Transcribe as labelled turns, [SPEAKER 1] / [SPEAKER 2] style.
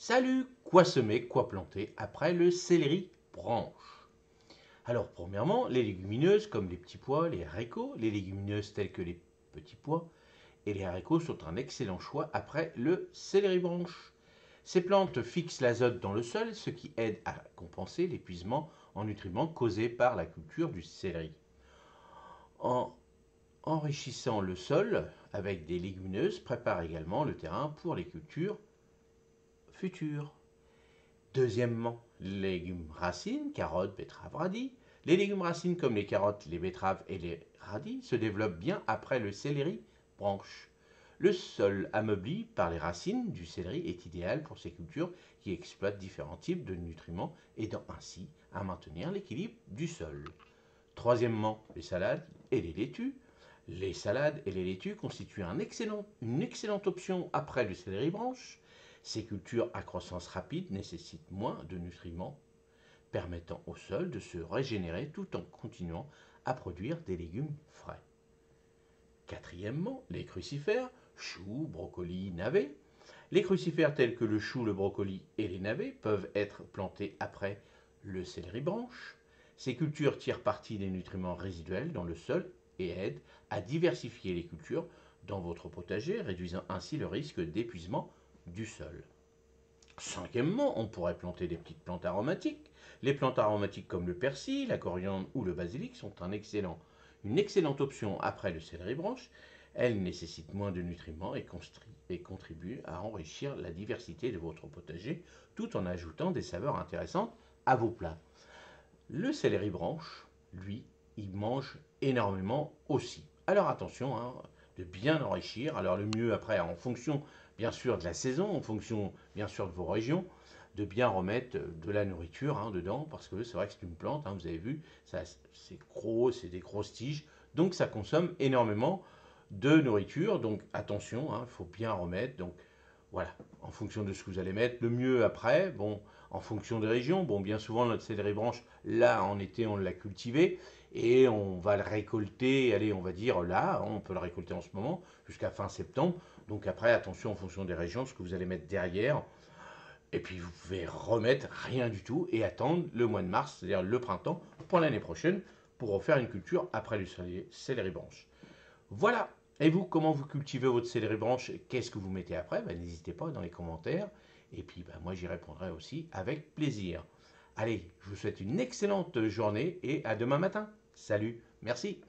[SPEAKER 1] Salut, quoi semer, quoi planter après le céleri branche? Alors, premièrement, les légumineuses comme les petits pois, les haricots, les légumineuses telles que les petits pois et les haricots sont un excellent choix après le céleri branche. Ces plantes fixent l'azote dans le sol, ce qui aide à compenser l'épuisement en nutriments causé par la culture du céleri. En enrichissant le sol avec des légumineuses, prépare également le terrain pour les cultures futures. Deuxièmement, les légumes racines, carottes, betteraves, radis. Les légumes racines comme les carottes, les betteraves et les radis se développent bien après le céleri branche. Le sol ameubli par les racines du céleri est idéal pour ces cultures qui exploitent différents types de nutriments, aidant ainsi à maintenir l'équilibre du sol. Troisièmement, les salades et les laitues. Les salades et les laitues constituent une excellente option après le céleri branche. Ces cultures à croissance rapide nécessitent moins de nutriments, permettant au sol de se régénérer tout en continuant à produire des légumes frais. Quatrièmement, les crucifères, choux, brocolis, navets. Les crucifères tels que le chou, le brocoli et les navets peuvent être plantés après le céleri branche. Ces cultures tirent parti des nutriments résiduels dans le sol et aident à diversifier les cultures dans votre potager, réduisant ainsi le risque d'épuisement du sol. Cinquièmement, on pourrait planter des petites plantes aromatiques. Les plantes aromatiques comme le persil, la coriandre ou le basilic sont une excellente option après le céleri branche. Elles nécessitent moins de nutriments et contribuent à enrichir la diversité de votre potager tout en ajoutant des saveurs intéressantes à vos plats. Le céleri branche, lui, il mange énormément aussi. Alors attention, hein, de bien enrichir. Alors le mieux après, en fonction bien sûr de la saison, en fonction bien sûr de vos régions, de bien remettre de la nourriture dedans, parce que c'est vrai que c'est une plante, vous avez vu, c'est gros, c'est des grosses tiges, donc ça consomme énormément de nourriture, donc attention, il faut bien remettre, donc voilà, en fonction de ce que vous allez mettre. Le mieux après, bon, en fonction des régions, bon, bien souvent notre céleri branche, là en été on l'a cultivé et on va le récolter, allez, on va dire là, on peut le récolter en ce moment jusqu'à fin septembre. Donc après, attention en fonction des régions, ce que vous allez mettre derrière. Et puis vous pouvez remettre rien du tout et attendre le mois de mars, c'est-à-dire le printemps, pour l'année prochaine, pour refaire une culture après le céleri branche. Voilà. Et vous, comment vous cultivez votre céleri branche? Qu'est-ce que vous mettez après? N'hésitez pas dans les commentaires. Et puis moi j'y répondrai aussi avec plaisir. Allez, je vous souhaite une excellente journée et à demain matin. Salut, merci.